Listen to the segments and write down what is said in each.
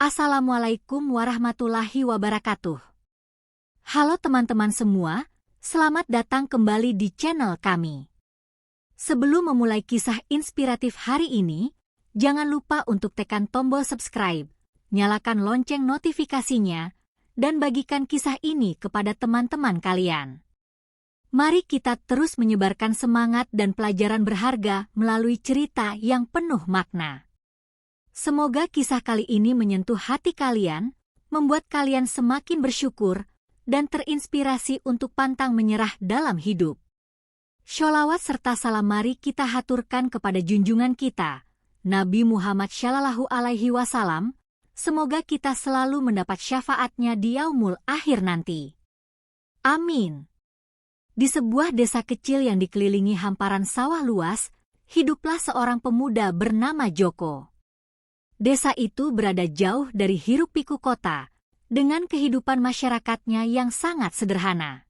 Assalamualaikum warahmatullahi wabarakatuh. Halo teman-teman semua, selamat datang kembali di channel kami. Sebelum memulai kisah inspiratif hari ini, jangan lupa untuk tekan tombol subscribe, nyalakan lonceng notifikasinya, dan bagikan kisah ini kepada teman-teman kalian. Mari kita terus menyebarkan semangat dan pelajaran berharga melalui cerita yang penuh makna. Semoga kisah kali ini menyentuh hati kalian, membuat kalian semakin bersyukur, dan terinspirasi untuk pantang menyerah dalam hidup. Sholawat serta salam mari kita haturkan kepada junjungan kita, Nabi Muhammad Shallallahu Alaihi Wasallam. Semoga kita selalu mendapat syafaatnya di yaumul akhir nanti. Amin. Di sebuah desa kecil yang dikelilingi hamparan sawah luas, hiduplah seorang pemuda bernama Joko. Desa itu berada jauh dari hiruk-pikuk kota, dengan kehidupan masyarakatnya yang sangat sederhana.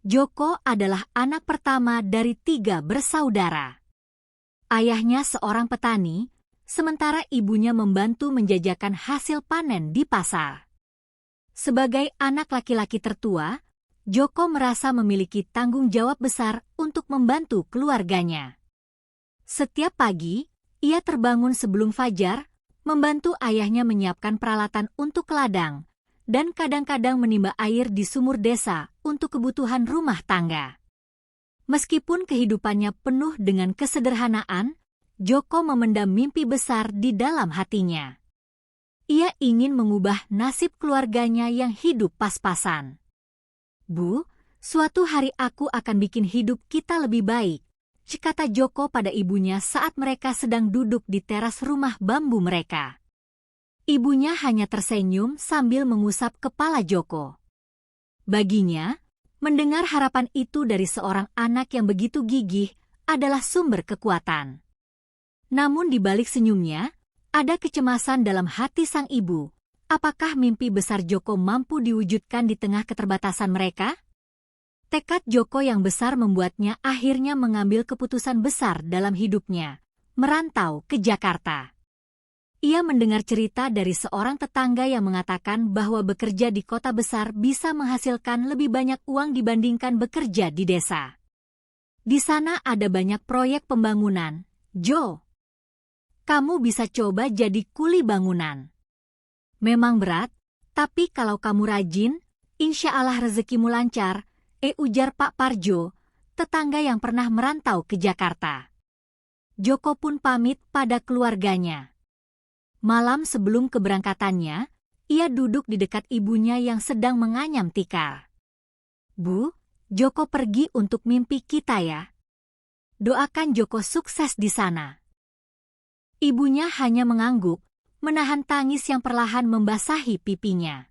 Joko adalah anak pertama dari 3 bersaudara. Ayahnya seorang petani, sementara ibunya membantu menjajakan hasil panen di pasar. Sebagai anak laki-laki tertua, Joko merasa memiliki tanggung jawab besar untuk membantu keluarganya. Setiap pagi, ia terbangun sebelum fajar, membantu ayahnya menyiapkan peralatan untuk ladang, dan kadang-kadang menimba air di sumur desa untuk kebutuhan rumah tangga. Meskipun kehidupannya penuh dengan kesederhanaan, Joko memendam mimpi besar di dalam hatinya. Ia ingin mengubah nasib keluarganya yang hidup pas-pasan. "Bu, suatu hari aku akan bikin hidup kita lebih baik," kata Joko pada ibunya saat mereka sedang duduk di teras rumah bambu mereka. Ibunya hanya tersenyum sambil mengusap kepala Joko. Baginya, mendengar harapan itu dari seorang anak yang begitu gigih adalah sumber kekuatan. Namun di balik senyumnya, ada kecemasan dalam hati sang ibu. Apakah mimpi besar Joko mampu diwujudkan di tengah keterbatasan mereka? Tekad Joko yang besar membuatnya akhirnya mengambil keputusan besar dalam hidupnya, merantau ke Jakarta. Ia mendengar cerita dari seorang tetangga yang mengatakan bahwa bekerja di kota besar bisa menghasilkan lebih banyak uang dibandingkan bekerja di desa. Di sana ada banyak proyek pembangunan. "Jo, kamu bisa coba jadi kuli bangunan. Memang berat, tapi kalau kamu rajin, insya Allah rezekimu lancar," ujar Pak Parjo, tetangga yang pernah merantau ke Jakarta. Joko pun pamit pada keluarganya. Malam sebelum keberangkatannya, ia duduk di dekat ibunya yang sedang menganyam tikar. "Bu, Joko pergi untuk mimpi kita ya. Doakan Joko sukses di sana." Ibunya hanya mengangguk, menahan tangis yang perlahan membasahi pipinya.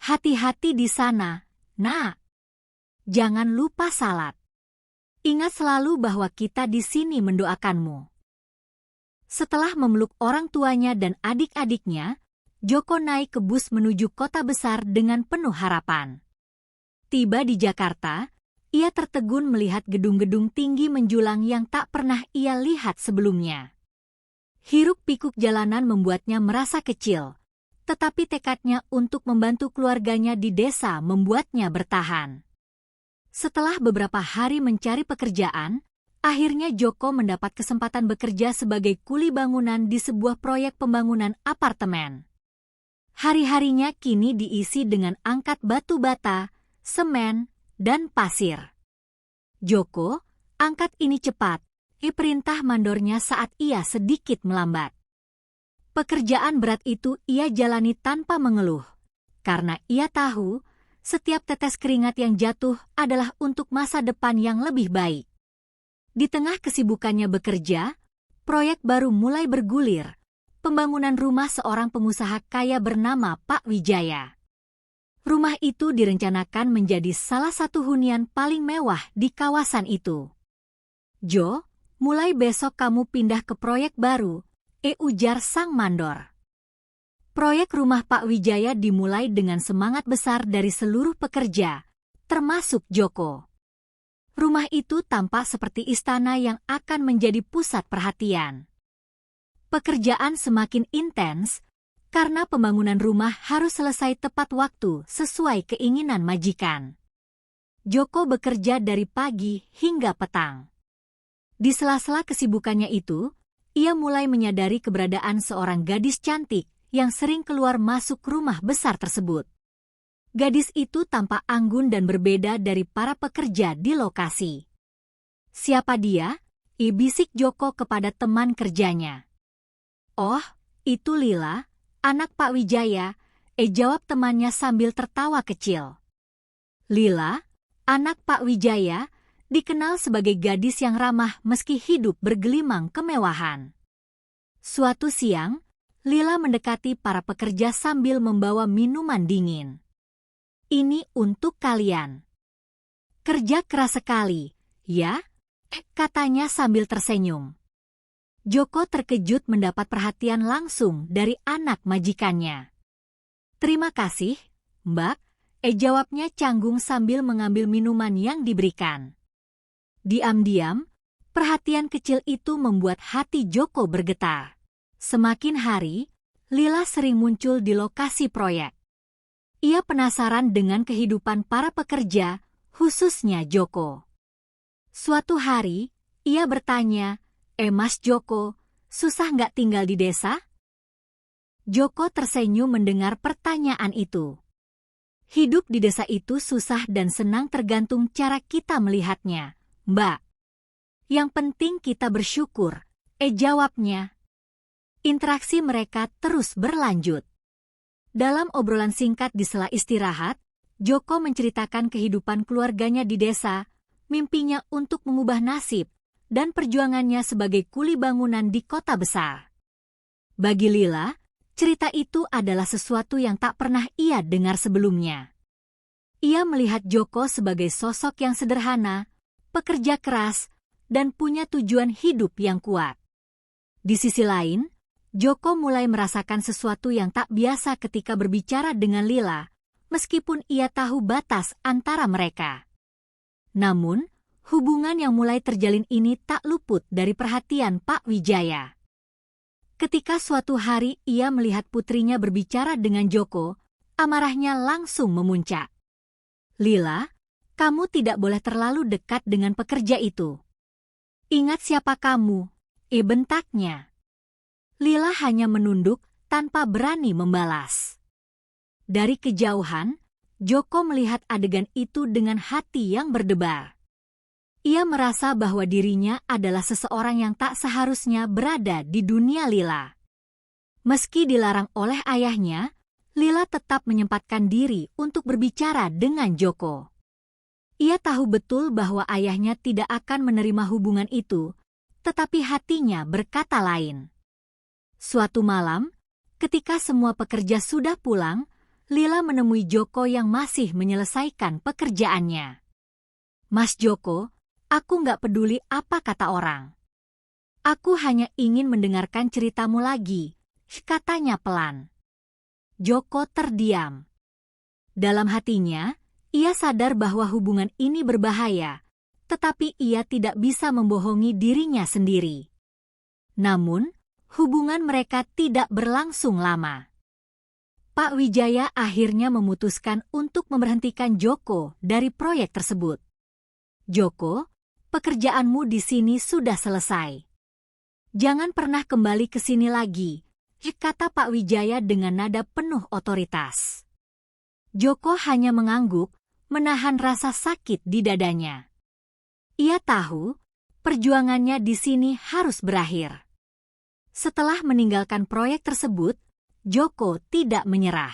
"Hati-hati di sana, Nak. Jangan lupa salat. Ingat selalu bahwa kita di sini mendoakanmu." Setelah memeluk orang tuanya dan adik-adiknya, Joko naik ke bus menuju kota besar dengan penuh harapan. Tiba di Jakarta, ia tertegun melihat gedung-gedung tinggi menjulang yang tak pernah ia lihat sebelumnya. Hiruk-pikuk jalanan membuatnya merasa kecil, tetapi tekadnya untuk membantu keluarganya di desa membuatnya bertahan. Setelah beberapa hari mencari pekerjaan, akhirnya Joko mendapat kesempatan bekerja sebagai kuli bangunan di sebuah proyek pembangunan apartemen. Hari-harinya kini diisi dengan angkat batu bata, semen, dan pasir. Joko, angkat ini cepat, perintah mandornya saat ia sedikit melambat. Pekerjaan berat itu ia jalani tanpa mengeluh, karena ia tahu setiap tetes keringat yang jatuh adalah untuk masa depan yang lebih baik. Di tengah kesibukannya bekerja, proyek baru mulai bergulir, pembangunan rumah seorang pengusaha kaya bernama Pak Wijaya. Rumah itu direncanakan menjadi salah satu hunian paling mewah di kawasan itu. "Jo, mulai besok kamu pindah ke proyek baru," ujar sang mandor. Proyek rumah Pak Wijaya dimulai dengan semangat besar dari seluruh pekerja, termasuk Joko. Rumah itu tampak seperti istana yang akan menjadi pusat perhatian. Pekerjaan semakin intens, karena pembangunan rumah harus selesai tepat waktu sesuai keinginan majikan. Joko bekerja dari pagi hingga petang. Di sela-sela kesibukannya itu, ia mulai menyadari keberadaan seorang gadis cantik yang sering keluar masuk rumah besar tersebut. Gadis itu tampak anggun dan berbeda dari para pekerja di lokasi. "Siapa dia?" bisik Joko kepada teman kerjanya. "Oh, itu Lila, anak Pak Wijaya," jawab temannya sambil tertawa kecil. Lila, anak Pak Wijaya, dikenal sebagai gadis yang ramah meski hidup bergelimang kemewahan. Suatu siang, Lila mendekati para pekerja sambil membawa minuman dingin. "Ini untuk kalian. Kerja keras sekali, ya?" katanya sambil tersenyum. Joko terkejut mendapat perhatian langsung dari anak majikannya. "Terima kasih, Mbak," jawabnya canggung sambil mengambil minuman yang diberikan. Diam-diam, perhatian kecil itu membuat hati Joko bergetar. Semakin hari, Lila sering muncul di lokasi proyek. Ia penasaran dengan kehidupan para pekerja, khususnya Joko. Suatu hari, ia bertanya, "Mas Joko, susah nggak tinggal di desa?" Joko tersenyum mendengar pertanyaan itu. "Hidup di desa itu susah dan senang tergantung cara kita melihatnya, Mbak. Yang penting kita bersyukur," jawabnya. Interaksi mereka terus berlanjut. Dalam obrolan singkat di sela istirahat, Joko menceritakan kehidupan keluarganya di desa, mimpinya untuk mengubah nasib, dan perjuangannya sebagai kuli bangunan di kota besar. Bagi Lila, cerita itu adalah sesuatu yang tak pernah ia dengar sebelumnya. Ia melihat Joko sebagai sosok yang sederhana, pekerja keras, dan punya tujuan hidup yang kuat. Di sisi lain, Joko mulai merasakan sesuatu yang tak biasa ketika berbicara dengan Lila, meskipun ia tahu batas antara mereka. Namun, hubungan yang mulai terjalin ini tak luput dari perhatian Pak Wijaya. Ketika suatu hari ia melihat putrinya berbicara dengan Joko, amarahnya langsung memuncak. "Lila, kamu tidak boleh terlalu dekat dengan pekerja itu. Ingat siapa kamu," bentaknya. Lila hanya menunduk tanpa berani membalas. Dari kejauhan, Joko melihat adegan itu dengan hati yang berdebar. Ia merasa bahwa dirinya adalah seseorang yang tak seharusnya berada di dunia Lila. Meski dilarang oleh ayahnya, Lila tetap menyempatkan diri untuk berbicara dengan Joko. Ia tahu betul bahwa ayahnya tidak akan menerima hubungan itu, tetapi hatinya berkata lain. Suatu malam, ketika semua pekerja sudah pulang, Lila menemui Joko yang masih menyelesaikan pekerjaannya. "Mas Joko, aku nggak peduli apa kata orang. Aku hanya ingin mendengarkan ceritamu lagi," katanya pelan. Joko terdiam. Dalam hatinya, ia sadar bahwa hubungan ini berbahaya, tetapi ia tidak bisa membohongi dirinya sendiri. Namun, hubungan mereka tidak berlangsung lama. Pak Wijaya akhirnya memutuskan untuk memberhentikan Joko dari proyek tersebut. "Joko, pekerjaanmu di sini sudah selesai. Jangan pernah kembali ke sini lagi," kata Pak Wijaya dengan nada penuh otoritas. Joko hanya mengangguk, menahan rasa sakit di dadanya. Ia tahu, perjuangannya di sini harus berakhir. Setelah meninggalkan proyek tersebut, Joko tidak menyerah.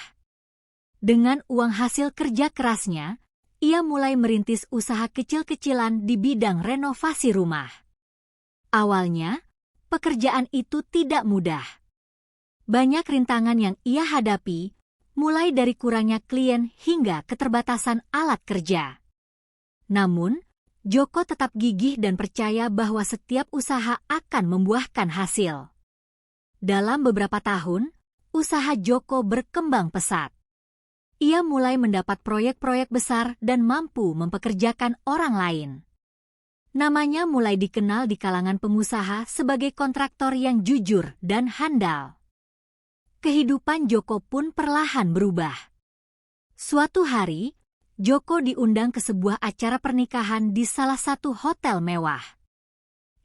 Dengan uang hasil kerja kerasnya, ia mulai merintis usaha kecil-kecilan di bidang renovasi rumah. Awalnya, pekerjaan itu tidak mudah. Banyak rintangan yang ia hadapi, mulai dari kurangnya klien hingga keterbatasan alat kerja. Namun, Joko tetap gigih dan percaya bahwa setiap usaha akan membuahkan hasil. Dalam beberapa tahun, usaha Joko berkembang pesat. Ia mulai mendapat proyek-proyek besar dan mampu mempekerjakan orang lain. Namanya mulai dikenal di kalangan pengusaha sebagai kontraktor yang jujur dan handal. kehidupan Joko pun perlahan berubah. Suatu hari, Joko diundang ke sebuah acara pernikahan di salah satu hotel mewah.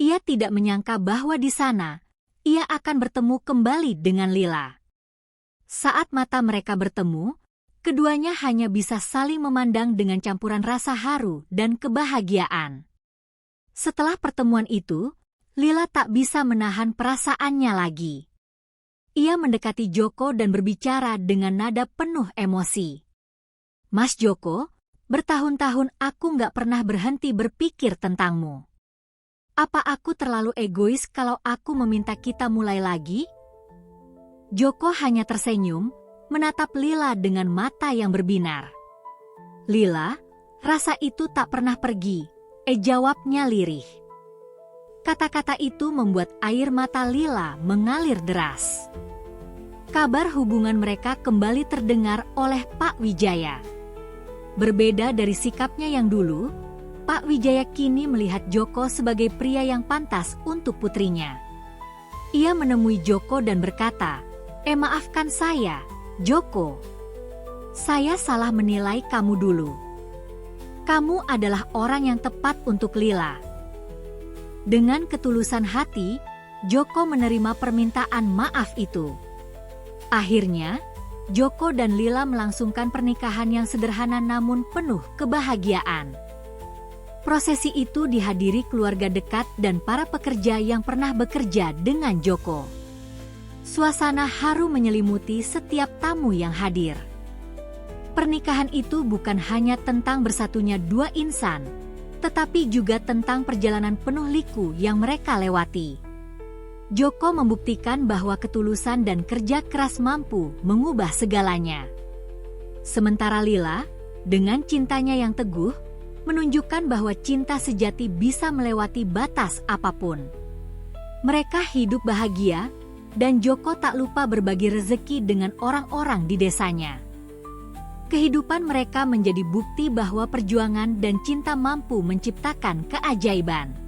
Ia tidak menyangka bahwa di sana, ia akan bertemu kembali dengan Lila. Saat mata mereka bertemu, keduanya hanya bisa saling memandang dengan campuran rasa haru dan kebahagiaan. Setelah pertemuan itu, Lila tak bisa menahan perasaannya lagi. Ia mendekati Joko dan berbicara dengan nada penuh emosi. "Mas Joko, bertahun-tahun aku nggak pernah berhenti berpikir tentangmu. Apa aku terlalu egois kalau aku meminta kita mulai lagi?" Joko hanya tersenyum, menatap Lila dengan mata yang berbinar. "Lila, rasa itu tak pernah pergi," jawabnya lirih. Kata-kata itu membuat air mata Lila mengalir deras. Kabar hubungan mereka kembali terdengar oleh Pak Wijaya. Berbeda dari sikapnya yang dulu, Pak Wijaya kini melihat Joko sebagai pria yang pantas untuk putrinya. Ia menemui Joko dan berkata, maafkan saya, Joko. Saya salah menilai kamu dulu. Kamu adalah orang yang tepat untuk Lila." Dengan ketulusan hati, Joko menerima permintaan maaf itu. Akhirnya, Joko dan Lila melangsungkan pernikahan yang sederhana namun penuh kebahagiaan. Prosesi itu dihadiri keluarga dekat dan para pekerja yang pernah bekerja dengan Joko. Suasana haru menyelimuti setiap tamu yang hadir. Pernikahan itu bukan hanya tentang bersatunya dua insan, tetapi juga tentang perjalanan penuh liku yang mereka lewati. Joko membuktikan bahwa ketulusan dan kerja keras mampu mengubah segalanya. Sementara Lila, dengan cintanya yang teguh, menunjukkan bahwa cinta sejati bisa melewati batas apapun. Mereka hidup bahagia, dan Joko tak lupa berbagi rezeki dengan orang-orang di desanya. Kehidupan mereka menjadi bukti bahwa perjuangan dan cinta mampu menciptakan keajaiban.